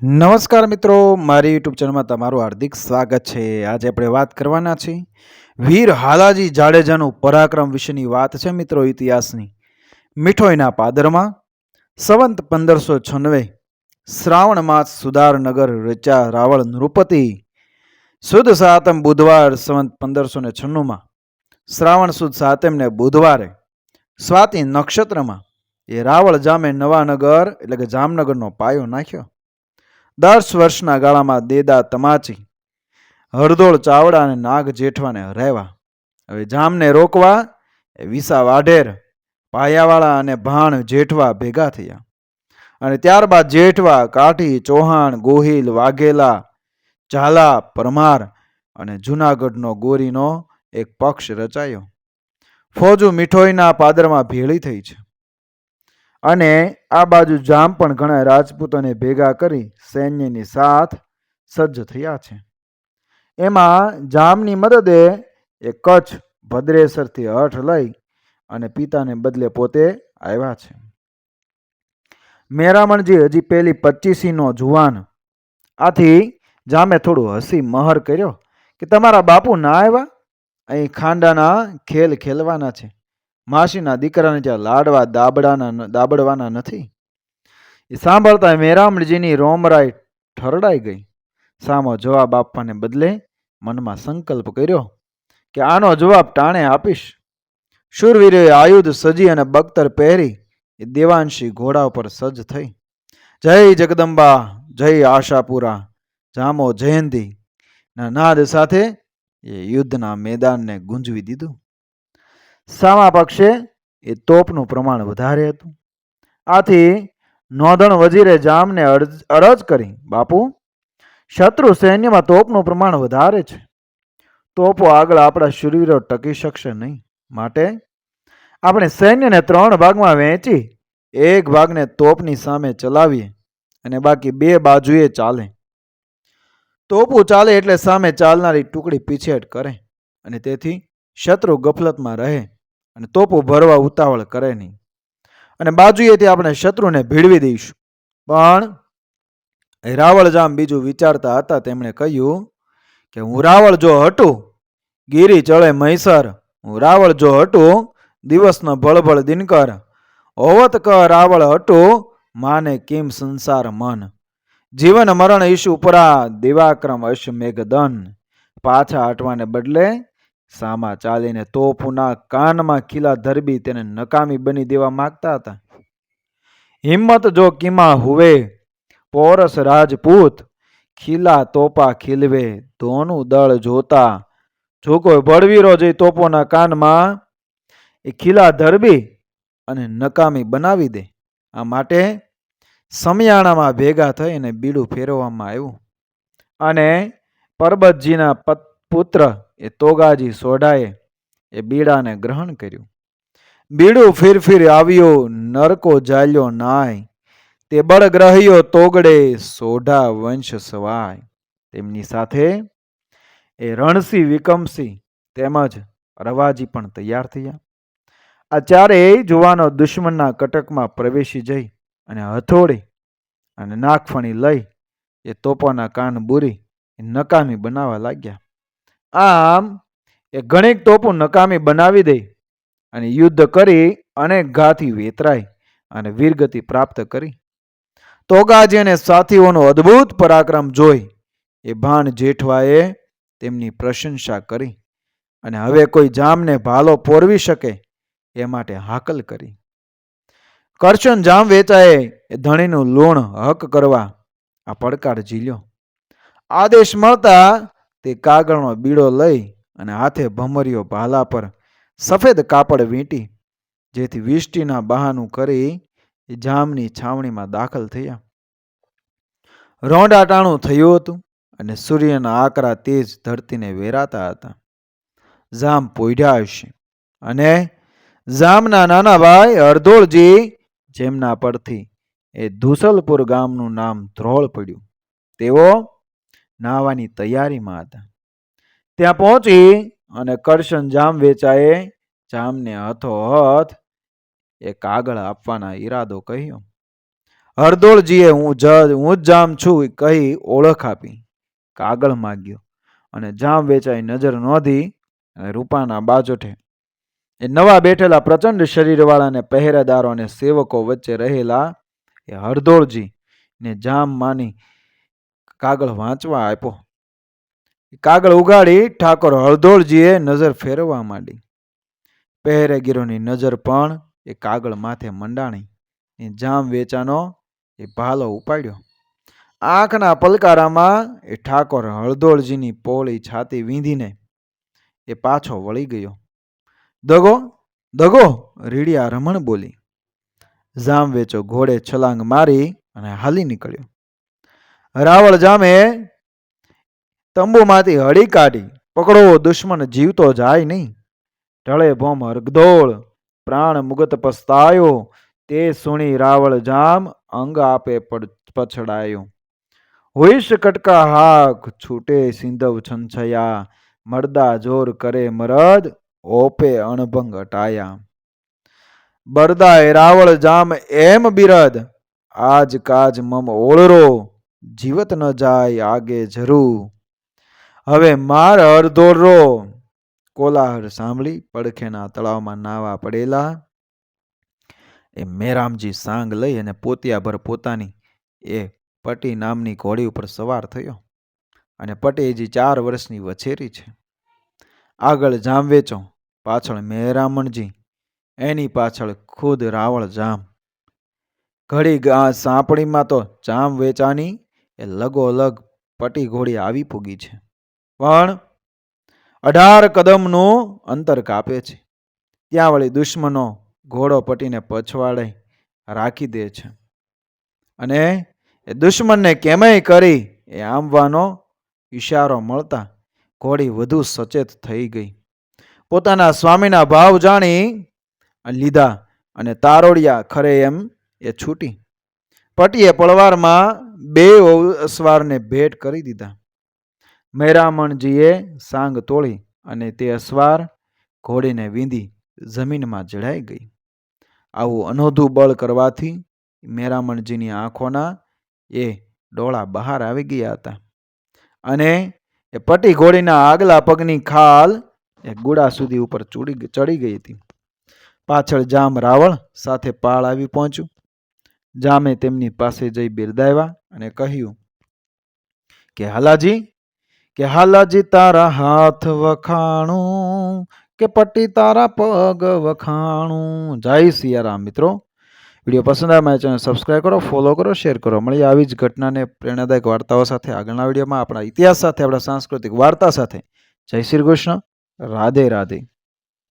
નમસ્કાર મિત્રો, મારી યુટ્યુબ ચેનલમાં તમારું હાર્દિક સ્વાગત છે. આજે આપણે વાત કરવાના છીએ વીર હાલાજી જાડેજાનું પરાક્રમ વિશેની વાત છે મિત્રો. ઇતિહાસની મીઠોઈના પાદરમાં સંવંત 1596 શ્રાવણ માસ સુદારનગર રચ્યા રાવળ નૃપતિ સુદ સાતમ બુધવાર સંવંત 1596 શ્રાવણ સુદ સાતમને બુધવારે સ્વાતિ નક્ષત્રમાં એ રાવળ જામે નવાનગર એટલે કે જામનગરનો પાયો નાખ્યો. 10 વર્ષના ગાળામાં દેદા તમાચી હરદોળ ચાવડા અને નાગ જેઠવાને હરાવ્યા. હવે જામને રોકવા વિસા વાઢેર પાયાવાળા અને ભાણ જેઠવા ભેગા થયા અને ત્યારબાદ જેઠવા કાઠી ચૌહાણ ગોહિલ વાઘેલા ઝાલા પરમાર અને જુનાગઢનો ગોરીનો એક પક્ષ રચાયો. ફોજો મીઠોઈના પાદરમાં ભેળી થઈ છે અને આ બાજુ જામ પણ ઘણા રાજપૂતોને ભેગા કરી સૈન્યની સાથ સજ્જ થયા છે. એમાં જામની મદદે એ કચ્છ ભદ્રેસરથી હઠ લઈ અને પિતાને બદલે પોતે આવ્યા છે. મેરામણજી હજી પેલી 25નો જુવાન. આથી જામે થોડું હસી મહર કર્યો કે તમારા બાપુ ના આવ્યા, અહીં ખાંડાના ખેલ ખેલવાના છે, માસીના દીકરાને ત્યાં લાડવા દાબડવાના નથી. એ સાંભળતા મેરામણજીની રોમરાઈ ઠરડાઈ ગઈ. સામો જવાબ આપવાને બદલે મનમાં સંકલ્પ કર્યો કે આનો જવાબ ટાણે આપીશ. શૂરવીરે આયુધ સજી અને બખ્તર પહેરી એ દેવાંશી ઘોડા ઉપર સજ્જ થઈ. જય જગદંબા, જય આશાપુરા, જામો જયંતી ના નાદ સાથે એ યુદ્ધના મેદાનને ગુંજવી દીધું. સામા પક્ષે એ તોપનું પ્રમાણ વધારે હતું. આથી નોંધણ વજીરે જામને અરજ કરી, બાપુ, શત્રુ સૈન્યમાં તોપનું પ્રમાણ વધારે છે. તોપો આગળ આપણા શૂરવીરો ટકી શકશે નહીં. માટે આપણે સૈન્યને 3 ભાગમાં વહેંચી એક ભાગને તોપની સામે ચલાવીએ અને બાકી 2 બાજુએ ચાલે. તોપું ચાલે એટલે સામે ચાલનારી ટુકડી પીછેહટ કરે અને તેથી શત્રુ ગફલતમાં રહે અને તોપું ભરવા ઉતાવળ કરે નહીં અને બાજુએથી આપણે શત્રુને ભીડવી દઈશું. પણ રાવળ જામ બીજું વિચારતા હતા. તેમણે કહ્યું કે હું રાવળ જો હટું ગીરી ચળે મહીસર, હું રાવળ જો હટું દિવસનો ભળભળ દિનકર, હોવત ક રાવળ હટું માને કેમ સંસાર મન, જીવન મરણ ઈશુ પરા દિવાક્રમ અશ મેઘદન. પાછા હટવાને બદલે સામા ચાલીને તોપના કાનમાં ખીલા ધરબી તેને નકામી બની દેવા માંગતા હતા. હિંમત જો કીમા હુવે પોરસ રાજપૂત, ખીલા તોપા ખીલવે ધોનું દળ જોતા. જો કોઈ ભળવીરો જઈ તોપોના કાનમાં એ ખીલા ધરબી અને નકામી બનાવી દે. આ માટે સમિયાણામાં ભેગા થઈ અને બીડું ફેરવવામાં આવ્યું અને પરબતજીના પુત્ર એ તોગાજી સોઢાએ એ બીડાને ગ્રહણ કર્યું. બીડું ફીરફીર આવ્યો નરકો જાલ્યો નાય, તે બળગ્રહ્યો તોગડે સોઢા વંશ સવાય. તેમની સાથે એ રણસિંહ વિકમસિંહ તેમજ રવાજી પણ તૈયાર થયા. આ ચારેય જુવાનો દુશ્મનના કટકમાં પ્રવેશી જઈ અને હથોડી અને નાગફણી લઈ એ તોપોના કાન બૂરી નકામી બનાવવા લાગ્યા. આમ એ ઘણીક તોપો નકામી બનાવી દઈ અને યુદ્ધ કરી અનેક ઘાથી વેતરાઈ અને વીરગતિ પ્રાપ્ત કરી. તોગાજી અને સાથીઓનો અદ્ભુત પરાક્રમ જોઈ એ ભાણ જેઠવાએ તેમની પ્રશંસા કરી અને હવે કોઈ જામને ભાલો પોરવી શકે એ માટે હાકલ કરી. કરશન જામ વેચાએ એ ધણીનું લોણ હક કરવા આ પડકાર ઝીલ્યો. આદેશ મળતા તે કાગળનો બીડો લઈ અને હાથે ભમરીઓ ભાલા પર સફેદ કાપડ વીંટી જેથી વિષ્ટિના બહાનું કરી એ જામની છાવણીમાં દાખલ થયા. રોંડાટાણું થયું હતું અને સૂર્યના આકરા તેજ ધરતીને વેરાતા હતા. જામ પોઢ્યા હશે અને જામના નાના ભાઈ હરદોળજી જેમના પરથી એ ધુસલપુર ગામનું નામ ધ્રોળ પડ્યું, તેઓ નાહવાની તૈયારીમાં હતા. ત્યાં પહોંચી અને કરશન જામ વેચાએ જામને હથોહથ એ કાગળ આપવાના ઈરાદો કહ્યો. હરદોળજીએ હું જ જામ છું કહી ઓળખ આપી. કાગળ માગ્યો અને જામ વેચાઈ નજર નોંધી અને રૂપાના બાજોઠે એ નવા બેઠેલા પ્રચંડ શરીરવાળા ને પહેરેદારો અને સેવકો વચ્ચે રહેલા એ હરદોળજી ને જામ માની કાગળ વાંચવા આપ્યો. કાગળ ઉગાડી ઠાકોર હરદોળજીએ નજર ફેરવવા માંડી. પહેરેગીરોની નજર પણ એ કાગળ માથે મંડાણી. એ જામ વેચાનો એ ભાલો ઉપાડ્યો. આંખના પલકારામાં એ ઠાકોર હળદોળજીની પહોળી છાતી વીંધીને એ પાછો વળી ગયો. દગો દગો રીડિયા રમણ બોલી. જામ વેચો ઘોડે છલાંગ મારી અને હાલી નીકળ્યો. રાવળ જામે તંબુમાંથી હળી કાઢી. પકડો દુશ્મન જીવતો જાય નહીં. ઢળે ભોમ હરગદોળ પ્રાણ મુગત પસ્તાયો. તે સુણી રાવળ જામ અંગ આપે પછડાયો. હોઈશ કટકા હાક છૂટે સિંધવ છંછયા. મરદા જોર કરે મરદ ઓપે અણભંગ અટાયા. બરદાય રાવળ જામ એમ બિરદ આજ કાજ મમ ઓળરો. જીવત ન જાય આગે જરૂર હવે માર હરદોળરો. કોલાહલ સાંભળી પડખેના તળાવમાં નાવા પડેલા એ મેરામજી સાંગ લઈ અને પોતિયાભર પોતાની એ પટી નામની ઘોડી ઉપર સવાર થયો. અને પટી હજી 4 વર્ષની વછેરી છે. આગળ જામવેચો, પાછળ મેરામણજી, એની પાછળ ખુદ રાવળ જામ. ઘડી સાંપડીમાં તો જામ વેચાની એ લગોલગ પટી ઘોડી આવી પૂગી છે. પણ 18 કદમનું અંતર કાપે છે. ત્યાં વળી દુશ્મનો ઘોડો પટીને પછવાડે રાખી દે છે. અને એ દુશ્મનને કેમય કરી એ આંબવાનો ઈશારો મળતા ઘોડી વધુ સચેત થઈ ગઈ. પોતાના સ્વામીના ભાવ જાણી લીધા અને તારોડિયા ખરે એમ એ છૂટી. પટીએ પળવારમાં 2 અસવારને ભેટ કરી દીધા. મેરામણજીએ સાંગ તોડી અને તે અસવાર ઘોડીને વીંધી જમીનમાં જડાઈ ગઈ. આવું અનોધું બળ કરવાથી મેરામણજીની આંખોના એ ડોળા બહાર આવી ગયા હતા. અને એ પટી ઘોડીના આગલા પગની ખાલ એ ગુડા સુધી ઉપર ચડી ગઈ હતી. પાછળ જામ રાવળ સાથે પાળ આવી પહોંચ્યું. જામે તેમની પાસે જઈ બિરદાવ્યા અને કહ્યું કે હાલાજી તારા હાથ વખાણું કે પટ્ટી તારા પગ વખાણું. જય સિયારામ. મિત્રો, વિડીયો પસંદ આવે મારી ચેનલ સબસ્ક્રાઈબ કરો, ફોલો કરો, શેર કરો. મળીએ આવી જ ઘટનાને પ્રેરણાદાયક વાર્તાઓ સાથે આગળના વિડીયોમાં, આપણા ઇતિહાસ સાથે, આપણા સાંસ્કૃતિક વાર્તા સાથે. જય શ્રી કૃષ્ણ. રાધે રાધે.